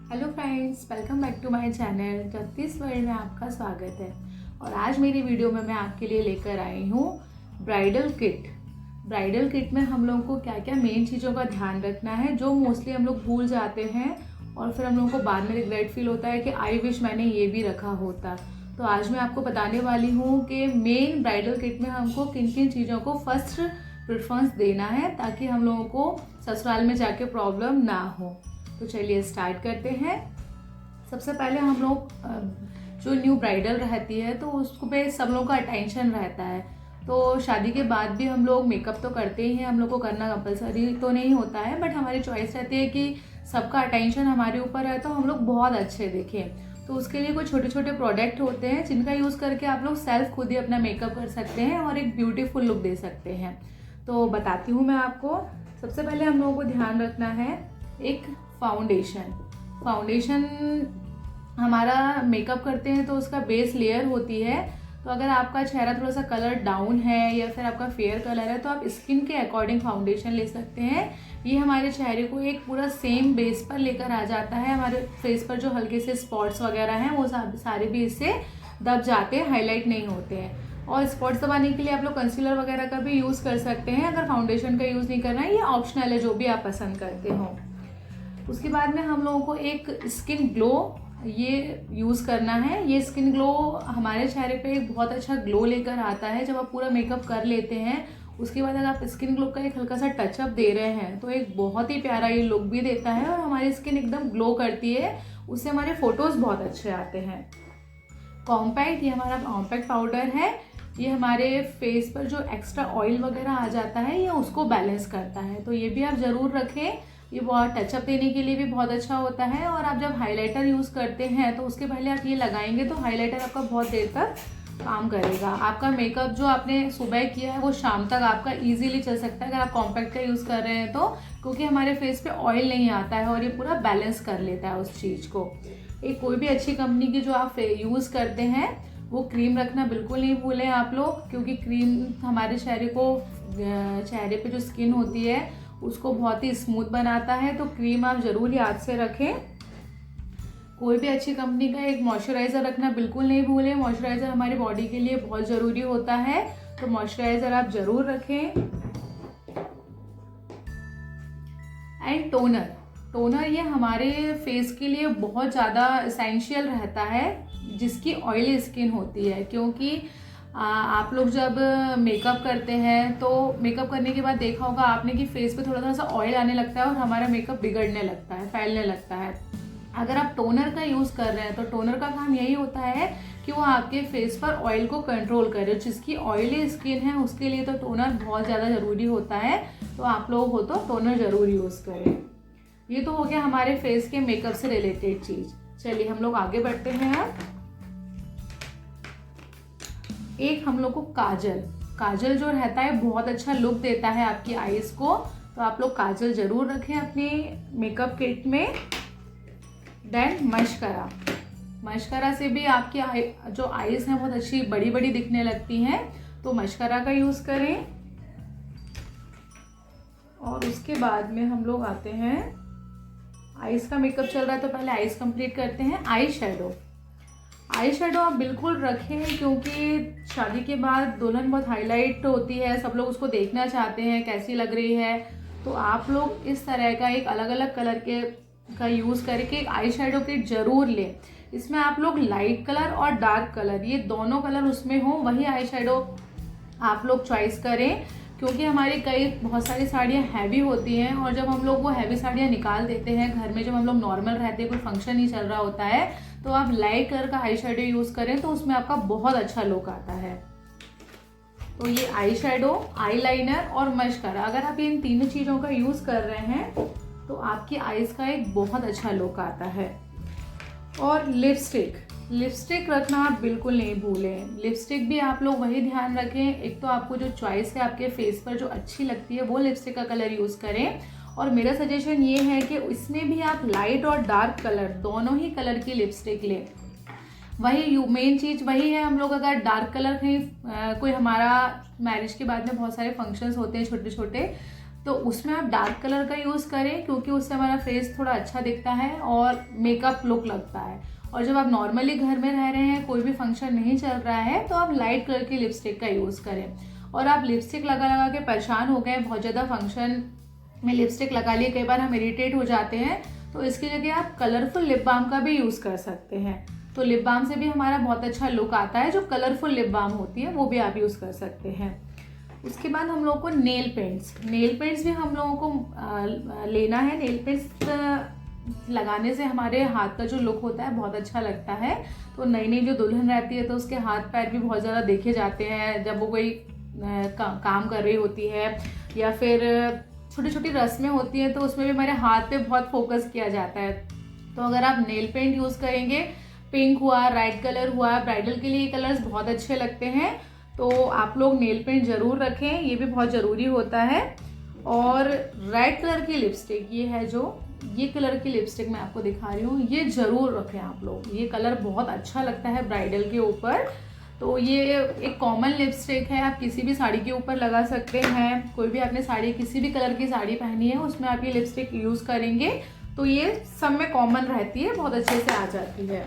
Hello friends, welcome back to my channel Jagdish world में आपका स्वागत है। और आज मेरी वीडियो में मैं आपके लिए लेकर आई हूँ ब्राइडल किट। ब्राइडल किट में हम लोगों को क्या क्या मेन चीज़ों का ध्यान रखना है जो मोस्टली हम लोग भूल जाते हैं और फिर हम लोगों को बाद में रिग्रेट फील होता है कि आई विश मैंने ये भी रखा होता। तो आज मैं आपको बताने वाली हूँ कि मेन ब्राइडल किट में हमको किन किन चीज़ों को फर्स्ट प्रेफरेंस देना है ताकि हम लोगों को ससुराल में जाके प्रॉब्लम ना हो। तो चलिए स्टार्ट करते हैं। सबसे पहले हम लोग जो न्यू ब्राइडल रहती है तो उसको पे सब लोगों का अटेंशन रहता है। तो शादी के बाद भी हम लोग मेकअप तो करते ही हैं, हम लोग को करना कंपलसरी तो नहीं होता है, बट हमारी चॉइस रहती है कि सबका अटेंशन हमारे ऊपर है तो हम लोग बहुत अच्छे दिखें। तो उसके लिए कुछ छोटे छोटे प्रोडक्ट होते हैं जिनका यूज़ करके आप लोग सेल्फ खुद ही अपना मेकअप कर सकते हैं और एक ब्यूटीफुल लुक दे सकते हैं। तो बताती हूँ मैं आपको। सबसे पहले हम लोगों को ध्यान रखना है एक फाउंडेशन हमारा मेकअप करते हैं तो उसका बेस लेयर होती है। तो अगर आपका चेहरा थोड़ा सा कलर डाउन है या फिर आपका फेयर कलर है तो आप स्किन के अकॉर्डिंग फाउंडेशन ले सकते हैं। ये हमारे चेहरे को एक पूरा सेम बेस पर लेकर आ जाता है। हमारे फेस पर जो हल्के से स्पॉट्स वगैरह हैं वो सारे भी इससे दब जाते हैं, हाईलाइट नहीं होते हैं। और स्पॉट्स दबाने के लिए आप लोग कंसीलर वगैरह का भी यूज़ कर सकते हैं। अगर फाउंडेशन का यूज़ नहीं करना है, ये ऑप्शनल है, जो भी आप पसंद करते हो। उसके बाद में हम लोगों को एक स्किन ग्लो ये यूज़ करना है। ये स्किन ग्लो हमारे चेहरे पे एक बहुत अच्छा ग्लो लेकर आता है। जब आप पूरा मेकअप कर लेते हैं उसके बाद अगर आप स्किन ग्लो का एक हल्का सा टचअप दे रहे हैं तो एक बहुत ही प्यारा ये लुक भी देता है और हमारी स्किन एकदम ग्लो करती है। उससे हमारे फोटोज़ बहुत अच्छे आते हैं। कॉम्पैक्ट, ये हमारा कॉम्पैक्ट पाउडर है। ये हमारे फेस पर जो एक्स्ट्रा ऑयल वगैरह आ जाता है ये उसको बैलेंस करता है, तो ये भी आप ज़रूर रखें। ये बहुत टचअप देने के लिए भी बहुत अच्छा होता है। और आप जब हाइलाइटर यूज़ करते हैं तो उसके पहले आप ये लगाएंगे तो हाइलाइटर आपका बहुत देर तक काम करेगा। आपका मेकअप जो आपने सुबह किया है वो शाम तक आपका इजीली चल सकता है अगर आप कॉम्पैक्ट का यूज़ कर रहे हैं तो, क्योंकि हमारे फेस पे ऑयल नहीं आता है और ये पूरा बैलेंस कर लेता है उस चीज़ को। एक कोई भी अच्छी कंपनी की जो आप यूज़ करते हैं वो क्रीम रखना बिल्कुल नहीं भूलें आप लोग, क्योंकि क्रीम हमारे चेहरे पे जो स्किन होती है उसको बहुत ही स्मूथ बनाता है। तो क्रीम आप ज़रूर याद से रखें। कोई भी अच्छी कंपनी का एक मॉइस्चराइज़र रखना बिल्कुल नहीं भूलें। मॉइस्चराइज़र हमारी बॉडी के लिए बहुत ज़रूरी होता है, तो मॉइस्चराइज़र आप ज़रूर रखें। एंड टोनर ये हमारे फेस के लिए बहुत ज़्यादा इसेंशियल रहता है जिसकी ऑयली स्किन होती है, क्योंकि आप लोग जब मेकअप करते हैं तो मेकअप करने के बाद देखा होगा आपने कि फेस पे थोड़ा सा ऑयल आने लगता है और हमारा मेकअप बिगड़ने लगता है, फैलने लगता है। अगर आप टोनर का यूज़ कर रहे हैं तो टोनर का काम यही होता है कि वो आपके फेस पर ऑयल को कंट्रोल करे। जिसकी ऑयली स्किन है उसके लिए तो टोनर बहुत ज़्यादा ज़रूरी होता है, तो आप लोग हो तो टोनर ज़रूर यूज़ करें। ये तो हो गया हमारे फेस के मेकअप से रिलेटेड चीज़। चलिए हम लोग आगे बढ़ते हैं। अब एक हम लोग को काजल जो रहता है बहुत अच्छा लुक देता है आपकी आईज को, तो आप लोग काजल ज़रूर रखें अपने मेकअप किट में। देन मस्करा से भी आपकी जो आईज हैं बहुत अच्छी बड़ी बड़ी दिखने लगती हैं, तो मस्करा का यूज़ करें। और उसके बाद में हम लोग आते हैं, आईज का मेकअप चल रहा है तो पहले आईज कंप्लीट करते हैं। आई शेडो आप बिल्कुल रखें, क्योंकि शादी के बाद दुल्हन बहुत हाईलाइट होती है, सब लोग उसको देखना चाहते हैं कैसी लग रही है। तो आप लोग इस तरह का एक अलग अलग कलर का यूज़ करके एक आई शेडो किट ज़रूर लें। इसमें आप लोग लाइट कलर और डार्क कलर ये दोनों कलर उसमें हो वही आई शेडो आप लोग चॉइस करें, क्योंकि हमारी बहुत सारी साड़ियाँ हैवी होती हैं और जब हम लोग वो हैवी साड़ियाँ निकाल देते हैं घर में, जब हम लोग नॉर्मल रहते हैं कोई फंक्शन ही चल रहा होता है, तो आप लाइट कलर का आई शेडो यूज़ करें तो उसमें आपका बहुत अच्छा लुक आता है। तो ये आई शेडो, आई लाइनर और मस्करा, अगर आप इन तीनों चीज़ों का यूज़ कर रहे हैं तो आपकी आईज का एक बहुत अच्छा लुक आता है। और लिपस्टिक रखना आप बिल्कुल नहीं भूलें। लिपस्टिक भी आप लोग वही ध्यान रखें, एक तो आपको जो चॉइस है आपके फेस पर जो अच्छी लगती है वो लिपस्टिक का कलर यूज़ करें। और मेरा सजेशन ये है कि इसमें भी आप लाइट और डार्क कलर दोनों ही कलर की लिपस्टिक लें। वही मेन चीज़ वही है, हम लोग अगर डार्क कलर कहीं कोई हमारा मैरिज के बाद में बहुत सारे फंक्शंस होते हैं छोटे छोटे, तो उसमें आप डार्क कलर का यूज़ करें, क्योंकि उससे हमारा फेस थोड़ा अच्छा दिखता है और मेकअप लुक लगता है। और जब आप नॉर्मली घर में रह रहे हैं, कोई भी फंक्शन नहीं चल रहा है, तो आप लाइट कलर की लिपस्टिक का यूज़ करें। और आप लिपस्टिक लगा लगा के परेशान हो गए, बहुत ज़्यादा फंक्शन में लिपस्टिक लगा लिए, कई बार हम इरिटेट हो जाते हैं, तो इसकी जगह आप कलरफुल लिप बाम का भी यूज़ कर सकते हैं। तो लिप बाम से भी हमारा बहुत अच्छा लुक आता है, जो कलरफुल लिप बाम होती है वो भी आप यूज़ कर सकते हैं। उसके बाद हम लोगों को नेल पेंट्स भी हम लोगों को लेना है। नेल पेंट्स लगाने से हमारे हाथ का जो लुक होता है बहुत अच्छा लगता है। तो नई नई जो दुल्हन रहती है तो उसके हाथ पैर भी बहुत ज़्यादा देखे जाते हैं जब वो कोई काम कर रही होती है, या फिर छोटी छोटी रस्में होती हैं, तो उसमें भी हमारे हाथ पे बहुत फोकस किया जाता है। तो अगर आप नेल पेंट यूज़ करेंगे, पिंक हुआ, रेड कलर हुआ, ब्राइडल के लिए ये कलर्स बहुत अच्छे लगते हैं, तो आप लोग नेल पेंट ज़रूर रखें, ये भी बहुत ज़रूरी होता है। और रेड कलर की लिपस्टिक, ये है जो ये कलर की लिपस्टिक मैं आपको दिखा रही हूँ, ये ज़रूर रखें आप लोग। ये कलर बहुत अच्छा लगता है ब्राइडल के ऊपर। तो ये एक कॉमन लिपस्टिक है, आप किसी भी साड़ी के ऊपर लगा सकते हैं। कोई भी आपने साड़ी, किसी भी कलर की साड़ी पहनी है, उसमें आप ये लिपस्टिक यूज़ करेंगे तो ये सब में कॉमन रहती है, बहुत अच्छे से आ जाती है।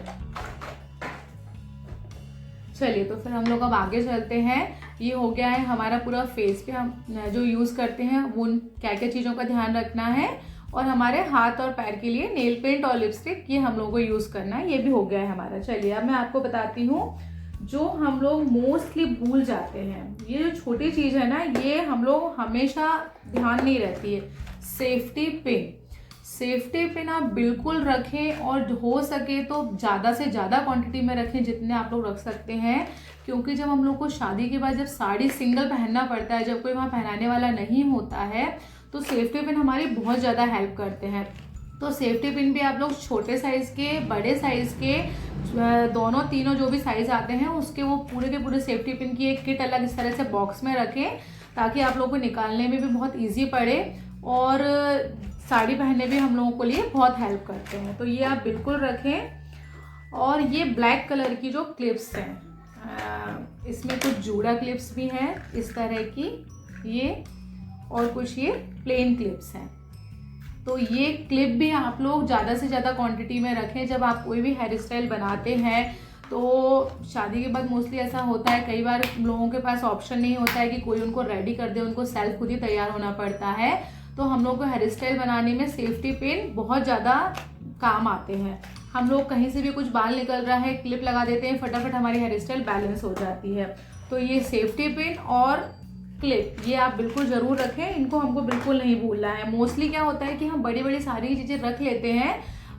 चलिए, तो फिर हम लोग अब आगे चलते हैं। ये हो गया है हमारा पूरा फेस पे हम जो यूज़ करते हैं उन क्या क्या चीज़ों का ध्यान रखना है, और हमारे हाथ और पैर के लिए नेल पेंट और लिपस्टिक ये हम लोगों को यूज़ करना है, ये भी हो गया है हमारा। चलिए, अब मैं आपको बताती हूँ जो हम लोग मोस्टली भूल जाते हैं। ये जो छोटी चीज़ है ना, ये हम लोग हमेशा ध्यान नहीं रहती है। सेफ्टी पिन आप बिल्कुल रखें, और हो सके तो ज़्यादा से ज़्यादा क्वांटिटी में रखें, जितने आप लोग रख सकते हैं। क्योंकि जब हम लोग को शादी के बाद जब साड़ी सिंगल पहनना पड़ता है, जब कोई वहाँ पहनाने वाला नहीं होता है, तो सेफ्टी पिन हमारी बहुत ज़्यादा हेल्प करते हैं। तो सेफ्टी पिन भी आप लोग छोटे साइज़ के, बड़े साइज़ के, दोनों तीनों जो भी साइज़ आते हैं उसके, वो पूरे के पूरे सेफ्टी पिन की एक किट अलग इस तरह से बॉक्स में रखें, ताकि आप लोगों को निकालने में भी बहुत ईजी पड़े, और साड़ी पहनने भी हम लोगों को लिए बहुत हेल्प करते हैं। तो ये आप बिल्कुल रखें। और ये ब्लैक कलर की जो क्लिप्स हैं, इसमें कुछ जूड़ा क्लिप्स भी हैं इस तरह की, ये, और कुछ ये प्लेन क्लिप्स हैं। तो ये क्लिप भी आप लोग ज़्यादा से ज़्यादा क्वांटिटी में रखें। जब आप कोई भी हेयर स्टाइल बनाते हैं, तो शादी के बाद मोस्टली ऐसा होता है, कई बार लोगों के पास ऑप्शन नहीं होता है कि कोई उनको रेडी कर दे, उनको सेल्फ खुद ही तैयार होना पड़ता है। तो हम लोग को हेयर स्टाइल बनाने में सेफ्टी पिन बहुत ज़्यादा काम आते हैं। हम लोग कहीं से भी कुछ बाल निकल रहा है, क्लिप लगा देते हैं, फटाफट हमारी हेयर स्टाइल बैलेंस हो जाती है। तो ये सेफ्टी पिन और क्लिप ये आप बिल्कुल ज़रूर रखें, इनको हमको बिल्कुल नहीं भूलना है। मोस्टली क्या होता है कि हम बड़ी बड़ी सारी चीज़ें रख लेते हैं,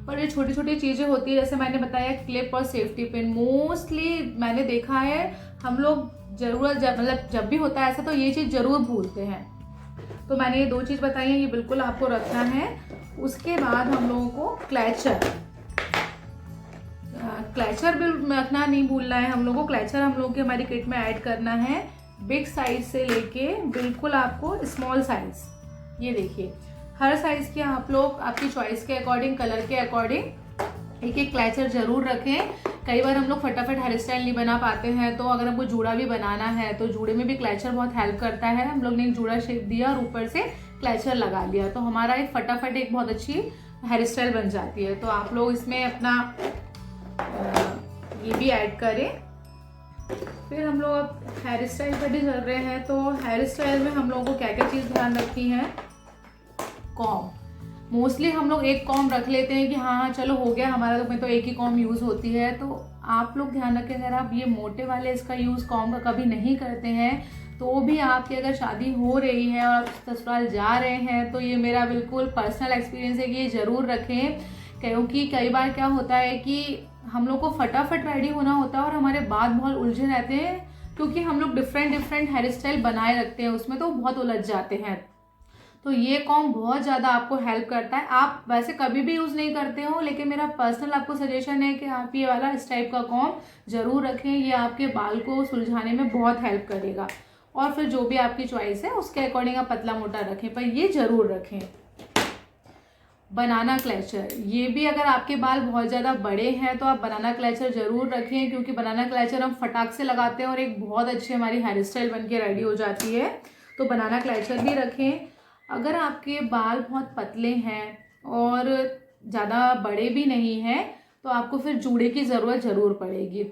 पर ये छोटी छोटी चीज़ें होती है, जैसे मैंने बताया क्लिप और सेफ्टी पिन, मोस्टली मैंने देखा है हम लोग मतलब जब भी होता है ऐसा, तो ये चीज़ ज़रूर भूलते हैं। तो मैंने ये 2 चीज़ बताई हैं, ये बिल्कुल आपको रखना है। उसके बाद हम लोगों को क्लैचर भी रखना नहीं भूलना है हम लोगों को। क्लैचर हम लोगों की हमारी किट में ऐड करना है, बिग साइज से लेके बिल्कुल आपको स्मॉल साइज। ये देखिए, हर साइज़ के आप लोग आपकी चॉइस के अकॉर्डिंग, कलर के अकॉर्डिंग एक एक क्लैचर ज़रूर रखें। कई बार हम लोग फटाफट हेयर स्टाइल नहीं बना पाते हैं, तो अगर हमको जूड़ा भी बनाना है तो जूड़े में भी क्लैचर बहुत हेल्प करता है। हम लोग ने एक जूड़ा शेप दिया और ऊपर से क्लैचर लगा लिया, तो हमारा एक फटाफट एक बहुत अच्छी हेयर स्टाइल बन जाती है। तो आप लोग इसमें अपना ये भी ऐड करें। फिर हम लोग अब हेयर स्टाइल पर भी चल रहे हैं, तो हेयर स्टाइल में हम लोगों को क्या क्या चीज़ ध्यान रखनी है। कॉम, मोस्टली हम लोग एक कॉम रख लेते हैं कि हाँ चलो हो गया हमारा, तो एक ही कॉम यूज़ होती है। तो आप लोग ध्यान रखें, अगर आप ये मोटे वाले इसका यूज़ कॉम का कभी नहीं करते हैं, तो भी आपकी अगर शादी हो रही है और आप ससुराल जा रहे हैं, तो ये मेरा बिल्कुल पर्सनल एक्सपीरियंस है कि ये ज़रूर रखें। क्योंकि कई बार क्या होता है कि हम लोग को फटाफट रेडी होना होता है और हमारे बाल बहुत उलझे रहते हैं, क्योंकि हम लोग डिफरेंट हेयर स्टाइल बनाए रखते हैं उसमें, तो बहुत उलझ जाते हैं। तो ये कॉम बहुत ज़्यादा आपको हेल्प करता है। आप वैसे कभी भी यूज़ नहीं करते हो, लेकिन मेरा पर्सनल आपको सजेशन है कि आप ये वाला इस टाइप का कॉम ज़रूर रखें, ये आपके बाल को सुलझाने में बहुत हेल्प करेगा। और फिर जो भी आपकी चॉइस है उसके अकॉर्डिंग आप पतला मोटा रखें, पर ये ज़रूर रखें। बनाना क्लैचर, ये भी अगर आपके बाल बहुत ज़्यादा बड़े हैं तो आप बनाना क्लैचर ज़रूर रखें, क्योंकि बनाना क्लैचर हम फटाक से लगाते हैं और एक बहुत अच्छी हमारी हेयर स्टाइल बन के रेडी हो जाती है। तो बनाना क्लैचर भी रखें। अगर आपके बाल बहुत पतले हैं और ज़्यादा बड़े भी नहीं हैं तो आपको फिर जूड़े की ज़रूरत ज़रूर पड़ेगी।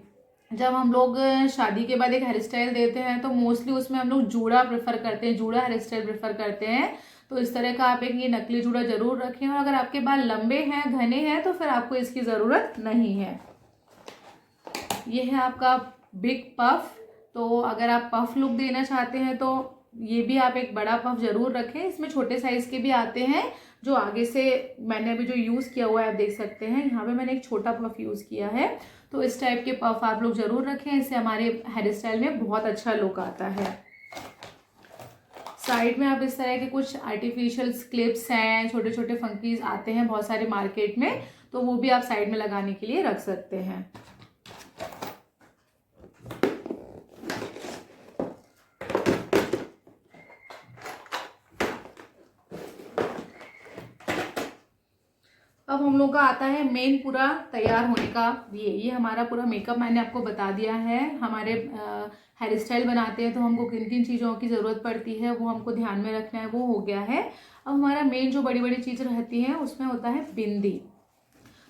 जब हम लोग शादी के बाद एक हेयर स्टाइल देते हैं तो मोस्टली उसमें हम लोग जूड़ा प्रेफर करते हैं, जूड़ा हेयर स्टाइल प्रेफर करते हैं। तो इस तरह का आप एक ये नकली जूड़ा जरूर रखें। और अगर आपके बाल लंबे हैं, घने हैं, तो फिर आपको इसकी ज़रूरत नहीं है। ये है आपका बिग पफ। तो अगर आप पफ लुक देना चाहते हैं तो ये भी आप एक बड़ा पफ जरूर रखें। इसमें छोटे साइज के भी आते हैं जो आगे से मैंने अभी जो यूज़ किया हुआ है आप देख सकते हैं। यहाँ पे मैंने एक छोटा पफ यूज़ किया है। तो इस टाइप के पफ आप लोग जरूर रखें, इससे हमारे हेयर स्टाइल में बहुत अच्छा लुक आता है। साइड में आप इस तरह के कुछ आर्टिफिशियल क्लिप्स हैं, छोटे छोटे फंकीज आते हैं बहुत सारे मार्केट में, तो वो भी आप साइड में लगाने के लिए रख सकते हैं। अब हम लोग का आता है मेन पूरा तैयार होने का। ये हमारा पूरा मेकअप मैंने आपको बता दिया है। हमारे हेयर स्टाइल बनाते हैं तो हमको किन किन चीज़ों की ज़रूरत पड़ती है वो हमको ध्यान में रखना है, वो हो गया है। अब हमारा मेन जो बड़ी बड़ी चीज़ रहती है उसमें होता है बिंदी।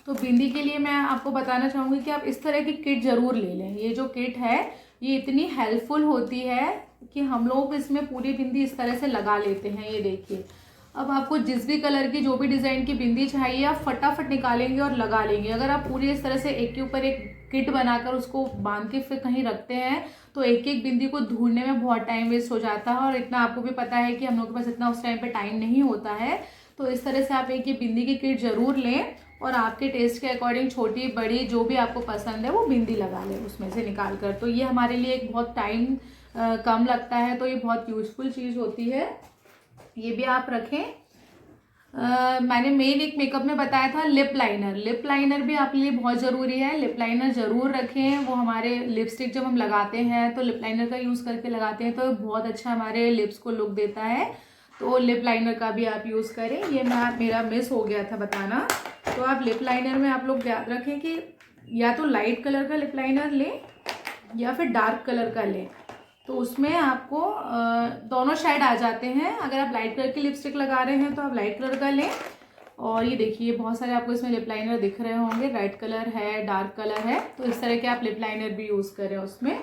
तो बिंदी के लिए मैं आपको बताना चाहूँगी कि आप इस तरह की किट ज़रूर ले लें। ये जो किट है ये इतनी हेल्पफुल होती है कि हम लोग इसमें पूरी बिंदी इस तरह से लगा लेते हैं। ये देखिए, अब आपको जिस भी कलर की जो भी डिज़ाइन की बिंदी चाहिए आप फटाफट निकालेंगे और लगा लेंगे। अगर आप पूरी इस तरह से एक के ऊपर एक किट बनाकर उसको बांध के फिर कहीं रखते हैं तो एक एक बिंदी को ढूंढने में बहुत टाइम वेस्ट हो जाता है। और इतना आपको भी पता है कि हम लोग के पास इतना उस टाइम पे टाइम नहीं होता है। तो इस तरह से आप एक ये बिंदी की किट ज़रूर लें और आपके टेस्ट के अकॉर्डिंग छोटी बड़ी जो भी आपको पसंद है वो बिंदी लगा लें उसमें से निकाल कर। तो ये हमारे लिए एक बहुत टाइम कम लगता है, तो ये बहुत यूजफुल चीज़ होती है। ये भी आप रखें। मैंने मेन एक मेकअप में बताया था लिप लाइनर। लिप लाइनर भी आपके लिए बहुत ज़रूरी है। लिप लाइनर ज़रूर रखें। वो हमारे लिपस्टिक जब हम लगाते हैं तो लिप लाइनर का यूज़ करके लगाते हैं तो बहुत अच्छा हमारे लिप्स को लुक देता है। तो लिप लाइनर का भी आप यूज़ करें। ये मेरा मिस हो गया था बताना। तो आप लिप लाइनर में आप लोग याद रखें कि या तो लाइट कलर का लिप लाइनर लें या फिर डार्क कलर का लें। तो उसमें आपको दोनों शेड आ जाते हैं। अगर आप लाइट कलर की लिपस्टिक लगा रहे हैं तो आप लाइट कलर का लें। और ये देखिए बहुत सारे आपको इसमें लिप लाइनर दिख रहे होंगे, रेड कलर है, डार्क कलर है। तो इस तरह के आप लिप लाइनर भी यूज़ करें उसमें।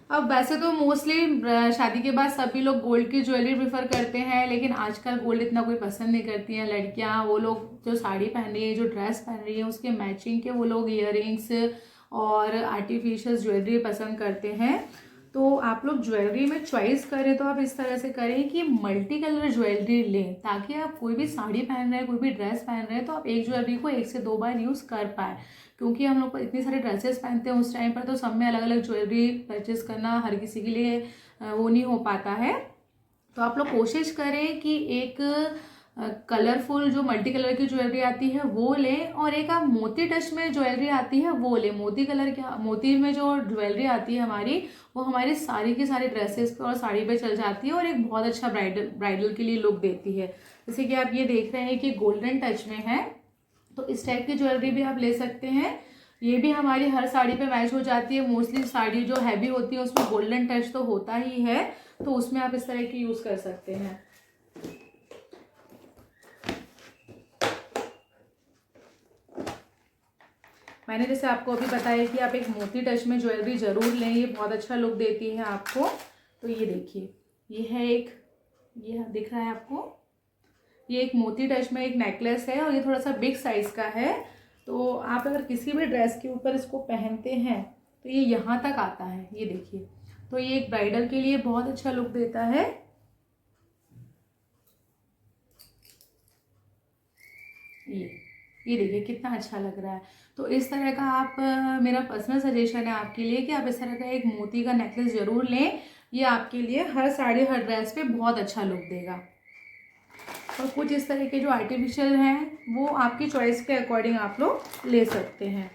अब वैसे तो मोस्टली शादी के बाद सभी लोग गोल्ड की ज्वेलरी प्रेफर करते हैं, लेकिन आजकल गोल्ड इतना कोई पसंद नहीं करती हैं लड़कियां। वो लोग जो साड़ी पहन रही है, जो ड्रेस पहन रही है, उसके मैचिंग के वो लोग ईयररिंग्स और आर्टिफिशियल ज्वेलरी पसंद करते हैं। तो आप लोग ज्वेलरी में चॉइस करें तो आप इस तरह से करें कि मल्टी कलर ज्वेलरी लें, ताकि आप कोई भी साड़ी पहन रहे हैं, कोई भी ड्रेस पहन रहे हैं तो आप एक ज्वेलरी को 1 से 2 बार यूज़ कर पाए। क्योंकि हम लोग इतनी सारे ड्रेसेस पहनते हैं उस टाइम पर, तो सब में अलग अलग ज्वेलरी परचेज करना हर किसी के लिए वो नहीं हो पाता है। तो आप लोग कोशिश करें कि एक कलरफुल जो मल्टी कलर की ज्वेलरी आती है वो लें, और एक आप मोती टच में ज्वेलरी आती है वो लें। मोती कलर की मोती में जो ज्वेलरी आती है हमारी, वो हमारी सारी की सारी ड्रेसेस पे और साड़ी पे चल जाती है और एक बहुत अच्छा ब्राइडल के लिए लुक देती है। जैसे कि आप ये देख रहे हैं कि गोल्डन टच में है, तो इस टाइप की ज्वेलरी भी आप ले सकते हैं। ये भी हमारी हर साड़ी पे मैच हो जाती है। मोस्टली साड़ी जो हैवी होती है उसमें गोल्डन टच तो होता ही है, तो उसमें आप इस तरह की यूज़ कर सकते हैं। मैंने जैसे आपको अभी बताया कि आप एक मोती टच में ज्वेलरी ज़रूर लें, ये बहुत अच्छा लुक देती है आपको। तो ये देखिए, ये है एक, ये दिख रहा है आपको, ये एक मोती टच में एक नेकलेस है और ये थोड़ा सा बिग साइज़ का है। तो आप अगर किसी भी ड्रेस के ऊपर इसको पहनते हैं तो ये यहाँ तक आता है, ये देखिए। तो ये एक ब्राइडल के लिए बहुत अच्छा लुक देता है। ये देखिए कितना अच्छा लग रहा है। तो इस तरह का आप मेरा पर्सनल सजेशन है आपके लिए कि आप इस तरह का एक मोती का नेकलेस ज़रूर लें। ये आपके लिए हर साड़ी हर ड्रेस पे बहुत अच्छा लुक देगा। और कुछ इस तरह के जो आर्टिफिशियल हैं वो आपकी चॉइस के अकॉर्डिंग आप लोग ले सकते हैं।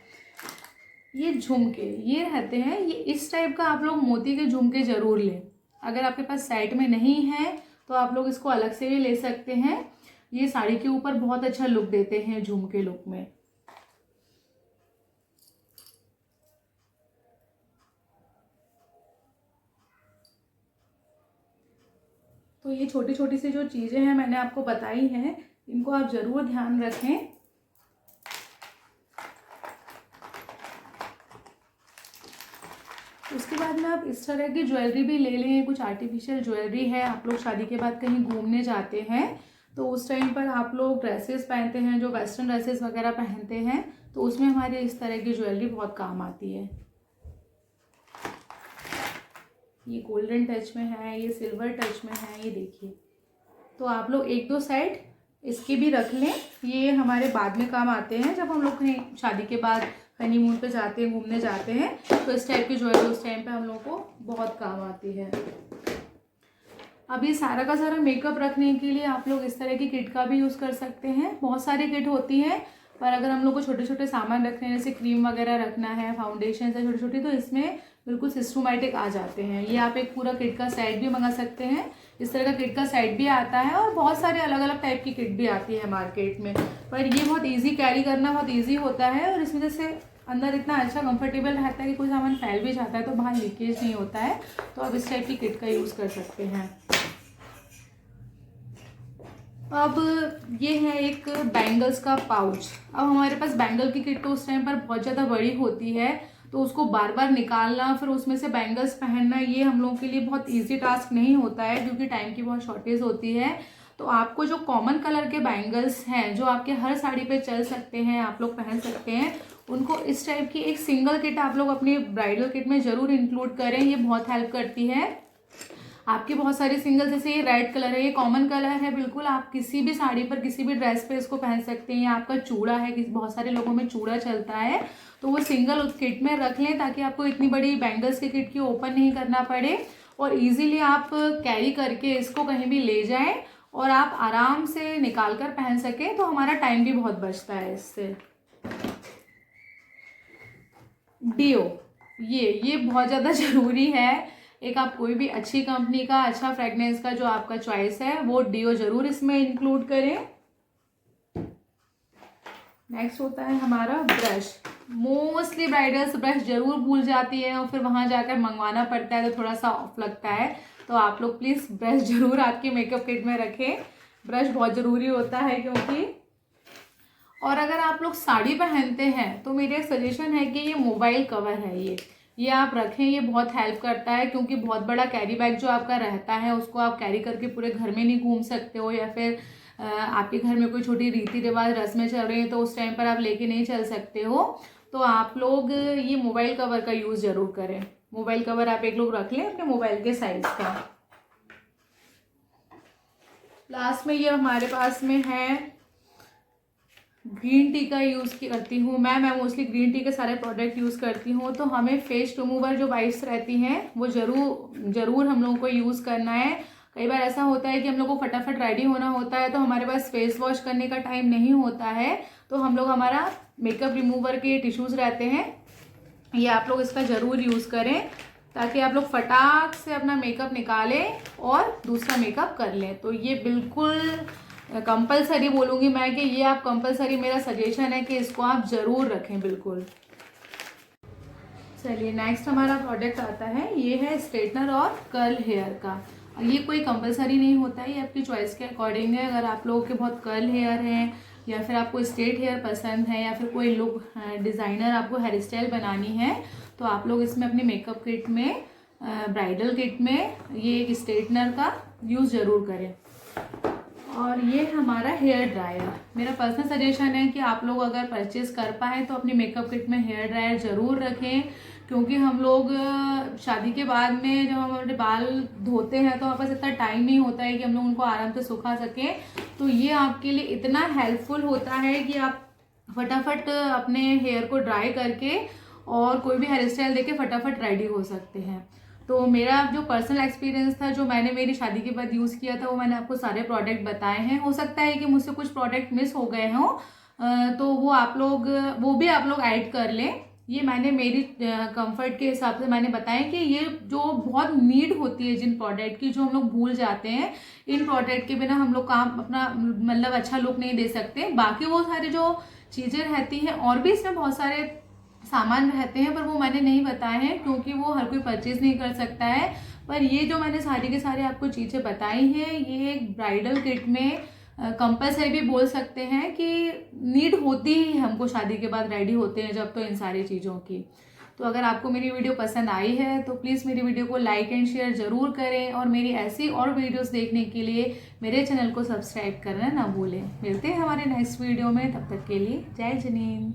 ये झुमके ये रहते हैं, ये इस टाइप का आप लोग मोती के झुमके ज़रूर लें। अगर आपके पास सेट में नहीं है तो आप लोग इसको अलग से भी ले सकते हैं। ये साड़ी के ऊपर बहुत अच्छा लुक देते हैं झुमके लुक में। ये छोटी छोटी सी जो चीज़ें हैं मैंने आपको बताई हैं, इनको आप ज़रूर ध्यान रखें। उसके बाद में आप इस तरह की ज्वेलरी भी ले लें। कुछ आर्टिफिशियल ज्वेलरी है, आप लोग शादी के बाद कहीं घूमने जाते हैं तो उस टाइम पर आप लोग ड्रेसेस पहनते हैं, जो वेस्टर्न ड्रेसेस वगैरह पहनते हैं, तो उसमें हमारे इस तरह की ज्वेलरी बहुत काम आती है। ये गोल्डन टच में है, ये सिल्वर टच में है, ये देखिए। तो आप लोग एक दो साइड इसके भी रख लें, ये हमारे बाद में काम आते हैं जब हम लोग कहीं शादी के बाद हनीमून पे जाते हैं, घूमने जाते हैं, तो इस टाइप की ज्वेलरी उस टाइम पे हम लोग को बहुत काम आती है। अब ये सारा का सारा मेकअप रखने के लिए आप लोग इस तरह की किट का भी यूज़ कर सकते हैं। बहुत सारी किट होती है, पर अगर हम लोग को छोटे छोटे सामान रखने हैं, जैसे क्रीम वगैरह रखना है, फाउंडेशन है छोटी छोटी, तो इसमें बिल्कुल सिस्टमैटिक आ जाते हैं। ये आप एक पूरा किट का सेट भी मंगा सकते हैं, इस तरह का किट का सेट भी आता है, और बहुत सारे अलग अलग टाइप की किट भी आती है मार्केट में। पर ये बहुत ईजी कैरी करना बहुत ईजी होता है, और इसमें जैसे अंदर इतना अच्छा कंफर्टेबल रहता है कि कोई सामान फैल भी जाता है तो बाहर लीकेज नहीं होता है। तो आप इस टाइप की किट का यूज़ कर सकते हैं। अब ये है एक बैंगल्स का पाउच। अब हमारे पास बैंगल की किट तो उस टाइम पर बहुत ज़्यादा बड़ी होती है, तो उसको बार बार निकालना फिर उसमें से बैंगल्स पहनना, ये हम लोगों के लिए बहुत इजी टास्क नहीं होता है, क्योंकि टाइम की बहुत शॉर्टेज होती है। तो आपको जो कॉमन कलर के बैंगल्स हैं, जो आपके हर साड़ी पे चल सकते हैं, आप लोग पहन सकते हैं, उनको इस टाइप की एक सिंगल किट आप लोग अपनी ब्राइडल किट में ज़रूर इंक्लूड करें। ये बहुत हेल्प करती है। आपके बहुत सारे सिंगल, जैसे ये रेड कलर है, ये कॉमन कलर है बिल्कुल, आप किसी भी साड़ी पर किसी भी ड्रेस पे इसको पहन सकते हैं। आपका चूड़ा है, बहुत सारे लोगों में चूड़ा चलता है, तो वो सिंगल उस किट में रख लें, ताकि आपको इतनी बड़ी बैंगल्स की किट की ओपन नहीं करना पड़े, और इजीली आप कैरी करके इसको कहीं भी ले जाएं और आप आराम से निकाल कर पहन सकें। तो हमारा टाइम भी बहुत बचता है इससे। डियो, ये बहुत ज़्यादा ज़रूरी है। एक आप कोई भी अच्छी कंपनी का, अच्छा फ्रेगनेंस का जो आपका चॉइस है, वो डियो ज़रूर इसमें इंक्लूड करें। नेक्स्ट होता है हमारा ब्रश। मोस्टली ब्राइडल्स ब्रश जरूर भूल जाती है और फिर वहाँ जाकर मंगवाना पड़ता है, तो थोड़ा सा ऑफ लगता है। तो आप लोग प्लीज़ ब्रश जरूर आपकी मेकअप किट में रखें। ब्रश बहुत ज़रूरी होता है क्योंकि, और अगर आप लोग साड़ी पहनते हैं तो मेरा सजेशन है कि ये मोबाइल कवर है, ये आप रखें। ये बहुत हेल्प करता है, क्योंकि बहुत बड़ा कैरी बैग जो आपका रहता है उसको आप कैरी करके पूरे घर में नहीं घूम सकते हो, या फिर आपके घर में कोई छोटी रीति रिवाज रस्में चल रही हैं तो उस टाइम पर आप लेके नहीं चल सकते हो। तो आप लोग ये मोबाइल कवर का यूज़ ज़रूर करें। मोबाइल कवर आप एक लोग रख लें अपने मोबाइल के साइज का। लास्ट में ये हमारे पास में है ग्रीन टी का यूज़ करती हूँ मैं मोस्टली ग्रीन टी के सारे प्रोडक्ट यूज़ करती हूँ। तो हमें फेस रिमूवर जो वाइप्स रहती हैं वो ज़रूर हम लोगों को यूज़ करना है। कई बार ऐसा होता है कि हम लोग को फटाफट रेडी होना होता है, तो हमारे पास फेस वॉश करने का टाइम नहीं होता है, तो हम लोग हमारा मेकअप रिमूवर के टिश्यूज़ रहते हैं, ये आप लोग इसका ज़रूर यूज़ करें, ताकि आप लोग फटाक से अपना मेकअप निकालें और दूसरा मेकअप कर लें। तो ये बिल्कुल कंपलसरी बोलूँगी मैं कि ये आप कंपलसरी, मेरा सजेशन है कि इसको आप ज़रूर रखें बिल्कुल। चलिए नेक्स्ट हमारा प्रोडक्ट आता है, ये है स्ट्रेटनर और कर्ल हेयर का। ये कोई कंपलसरी नहीं होता है, ये आपकी चॉइस के अकॉर्डिंग है। अगर आप लोगों के बहुत कर्ल हेयर हैं, या फिर आपको स्ट्रेट हेयर पसंद है, या फिर कोई लुक डिज़ाइनर आपको हेयर स्टाइल बनानी है, तो आप लोग इसमें अपनी मेकअप किट में, ब्राइडल किट में ये एक स्ट्रेटनर का यूज़ ज़रूर करें। और ये हमारा हेयर ड्रायर, मेरा पर्सनल सजेशन है कि आप लोग अगर परचेज कर पाएँ तो अपनी मेकअप किट में हेयर ड्रायर ज़रूर रखें, क्योंकि हम लोग शादी के बाद में जब हम अपने बाल धोते हैं तो हमारे पास इतना टाइम नहीं होता है कि हम लोग उनको आराम से सुखा सकें। तो ये आपके लिए इतना हेल्पफुल होता है कि आप फटाफट अपने हेयर को ड्राई करके और कोई भी हेयर स्टाइल देके फटाफट रेडी हो सकते हैं। तो मेरा जो पर्सनल एक्सपीरियंस था, जो मैंने मेरी शादी के बाद यूज़ किया था, वो मैंने आपको सारे प्रोडक्ट बताए हैं। हो सकता है कि मुझसे कुछ प्रोडक्ट मिस हो गए हों, तो वो भी आप लोग ऐड कर लें। ये मैंने मेरी कंफर्ट के हिसाब से मैंने बताया कि ये जो बहुत नीड होती है जिन प्रोडक्ट की, जो हम लोग भूल जाते हैं, इन प्रोडक्ट के बिना हम लोग काम अपना मतलब अच्छा लुक नहीं दे सकते। बाकी वो सारे जो चीज़ें रहती हैं, और भी इसमें बहुत सारे सामान रहते हैं, पर वो मैंने नहीं बताए हैं क्योंकि वो हर कोई परचेज नहीं कर सकता है। पर ये जो मैंने सारी के सारे आपको चीज़ें बताई हैं, ये एक ब्राइडल किट में कंपलसरी भी बोल सकते हैं कि नीड होती ही हमको शादी के बाद रेडी होते हैं जब, तो इन सारी चीज़ों की। तो अगर आपको मेरी वीडियो पसंद आई है तो प्लीज़ मेरी वीडियो को लाइक एंड शेयर ज़रूर करें, और मेरी ऐसी और वीडियोस देखने के लिए मेरे चैनल को सब्सक्राइब करना ना भूलें। मिलते हैं हमारे नेक्स्ट वीडियो में, तब तक के लिए जय जनीन।